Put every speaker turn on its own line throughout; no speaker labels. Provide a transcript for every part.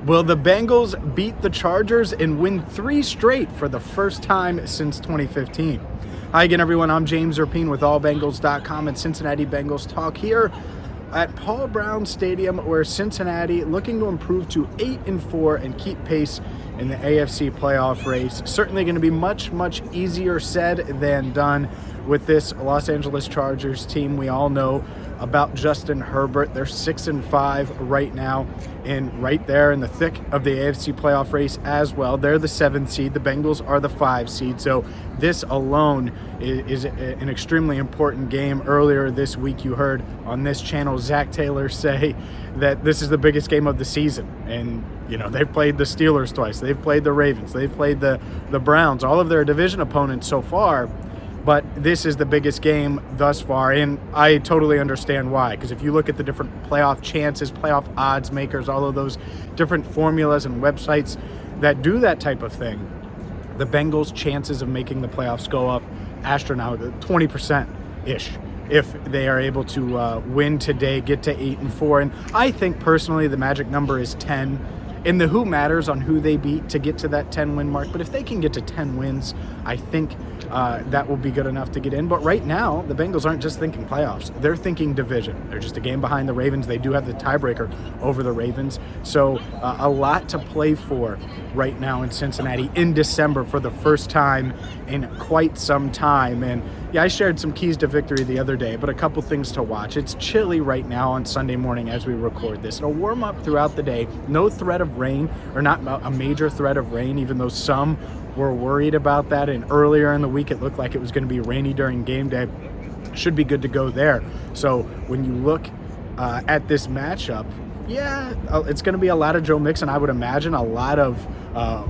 Will the Bengals beat the Chargers and win 3 straight for the first time since 2015? Hi again, everyone. I'm James Rapien with allbengals.com and Cincinnati Bengals talk here at Paul Brown Stadium, where Cincinnati looking to improve to 8-4 and keep pace in the AFC playoff race. Certainly going to be much easier said than done with this Los Angeles Chargers team. We all know about Justin Herbert. They're 6-5 right now, and right there in the thick of the AFC playoff race as well. They're the 7th seed. The Bengals are the 5 seed. So this alone is an extremely important game. Earlier this week, you heard on this channel Zach Taylor say that this is the biggest game of the season. And you know, they've played the Steelers twice. They've played the Ravens. They've played the Browns. All of their division opponents so far. But this is the biggest game thus far, and I totally understand why. Because if you look at the different playoff chances, playoff odds makers, all of those different formulas and websites that do that type of thing, the Bengals' chances of making the playoffs go up astronomical, 20%-ish, if they are able to win today, get to 8-4. And I think personally the magic number is 10. And the who matters on who they beat to get to that 10-win mark. But if they can get to 10 wins, I think that will be good enough to get in. But right now, the Bengals aren't just thinking playoffs. They're thinking division. They're just a game behind the Ravens. They do have the tiebreaker over the Ravens. So a lot to play for right now in Cincinnati in December for the first time in quite some time. And yeah, I shared some keys to victory the other day, but a couple things to watch. It's chilly right now on Sunday morning as we record this. It'll warm up throughout the day. No threat of rain, or not a major threat of rain, even though some were worried about that. And earlier in the week, it looked like it was going to be rainy during game day. Should be good to go there. So when you look at this matchup, yeah, it's going to be a lot of Joe Mixon, I would imagine, a lot of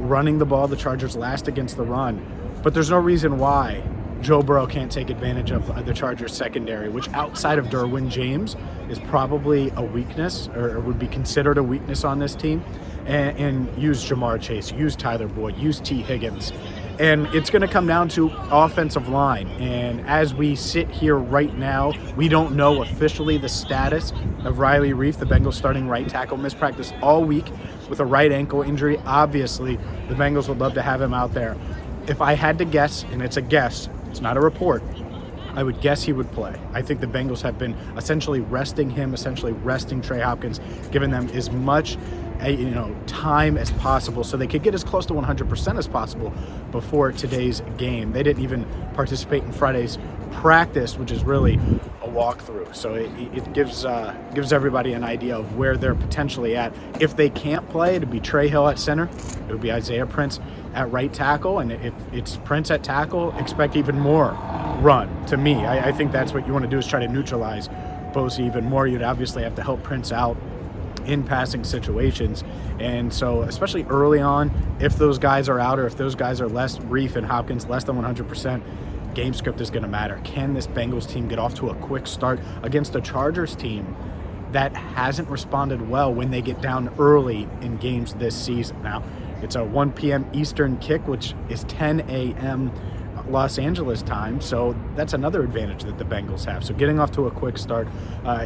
running the ball. The Chargers last against the run. But there's no reason why Joe Burrow can't take advantage of the Chargers secondary, which outside of Derwin James is probably a weakness, or would be considered a weakness on this team, and use Jamar Chase, use Tyler Boyd, use T. Higgins. And it's going to come down to offensive line. And as we sit here right now, we don't know officially the status of Reiff, the Bengals starting right tackle, mispracticed all week with a right ankle injury. Obviously, the Bengals would love to have him out there. If I had to guess, and it's a guess, it's not a report, I would guess he would play. I think the Bengals have been essentially resting him, essentially resting Trey Hopkins, giving them as much time as possible so they could get as close to 100% as possible before today's game. They didn't even participate in Friday's practice, which is really a walkthrough. So it gives everybody an idea of where they're potentially at. If they can't play, it'd be Trey Hill at center. It would be Isaiah Prince at right tackle. And if it's Prince at tackle, expect even more run. To me, I think that's what you want to do, is try to neutralize Bosa even more. You'd obviously have to help Prince out in passing situations. And so especially early on, if those guys are out, or if those guys are less, Reiff and Hopkins less than 100%, game script is going to matter. Can this Bengals team get off to a quick start against a Chargers team that hasn't responded well when they get down early in games this season? Now, it's a 1 p.m. Eastern kick, which is 10 a.m. Los Angeles time, so that's another advantage that the Bengals have. So getting off to a quick start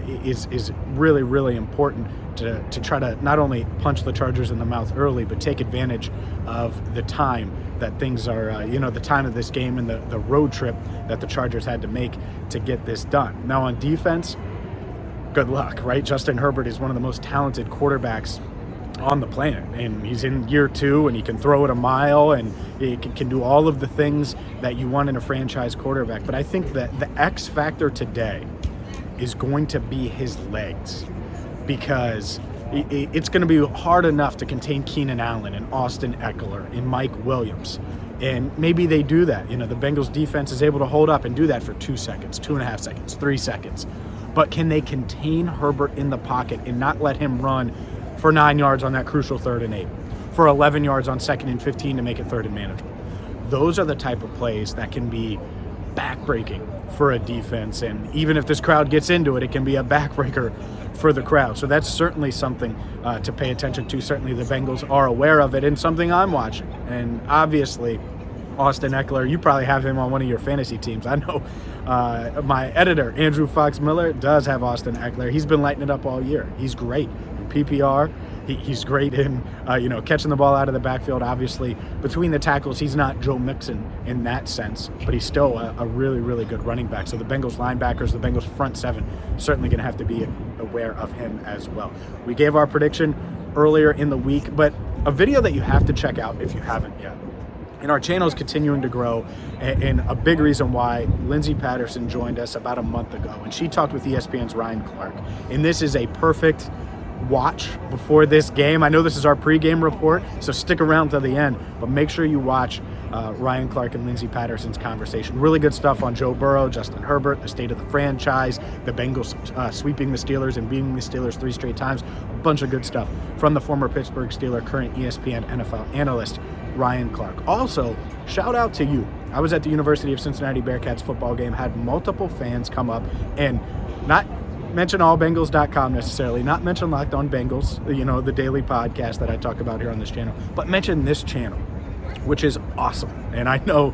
is really important to try to not only punch the Chargers in the mouth early, but take advantage of the time that things are, the time of this game and the road trip that the Chargers had to make to get this done. Now on defense, good luck, right? Justin Herbert is one of the most talented quarterbacks on the planet, and he's in year 2, and he can throw it a mile, and he can do all of the things that you want in a franchise quarterback. But I think that the X factor today is going to be his legs, because it's going to be hard enough to contain Keenan Allen and Austin Eckler and Mike Williams. And maybe they do that. The Bengals defense is able to hold up and do that for 2 seconds, 2.5 seconds, 3 seconds. But can they contain Herbert in the pocket and not let him run for 9 yards on that crucial 3rd and 8, for 11 yards on 2nd and 15 to make it 3rd and manageable? Those are the type of plays that can be backbreaking for a defense. And even if this crowd gets into it, it can be a backbreaker for the crowd. So that's certainly something to pay attention to. Certainly the Bengals are aware of it, and something I'm watching. And obviously, Austin Eckler, you probably have him on one of your fantasy teams. I know my editor, Andrew Fox Miller, does have Austin Eckler. He's been lighting it up all year. He's great. In PPR, He's great in, catching the ball out of the backfield. Obviously, between the tackles, he's not Joe Mixon in that sense, but he's still a really, really good running back. So the Bengals linebackers, the Bengals front seven, certainly going to have to be aware of him as well. We gave our prediction earlier in the week, but a video that you have to check out if you haven't yet. And our channel is continuing to grow, and a big reason why Lindsay Patterson joined us about a month ago, and she talked with ESPN's Ryan Clark. And this is a perfect watch before this game. I know this is our pregame report, so stick around to the end, but make sure you watch Ryan Clark and Lindsay Patterson's conversation. Really good stuff on Joe Burrow, Justin Herbert, the state of the franchise, the Bengals sweeping the Steelers and beating the Steelers 3 straight times. A bunch of good stuff from the former Pittsburgh Steeler, current ESPN NFL analyst, Ryan Clark. Also, shout out to you. I was at the University of Cincinnati Bearcats football game, had multiple fans come up and not mention allbengals.com necessarily, not mention Locked On Bengals, the daily podcast that I talk about here on this channel, but mention this channel, which is awesome. And I know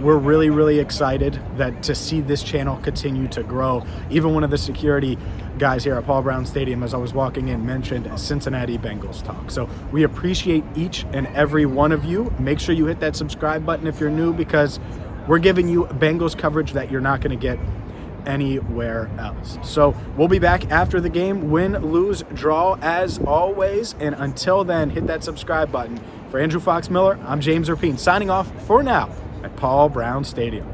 we're really, really excited to see this channel continue to grow. Even one of the security guys here at Paul Brown Stadium, as I was walking in, mentioned Cincinnati Bengals talk. So we appreciate each and every one of you. Make sure you hit that subscribe button if you're new, because we're giving you Bengals coverage that you're not going to get anywhere else. So we'll be back after the game, win, lose, draw, as always. And until then, hit that subscribe button. For Andrew Fox Miller, I'm James Rapien, signing off for now at Paul Brown Stadium.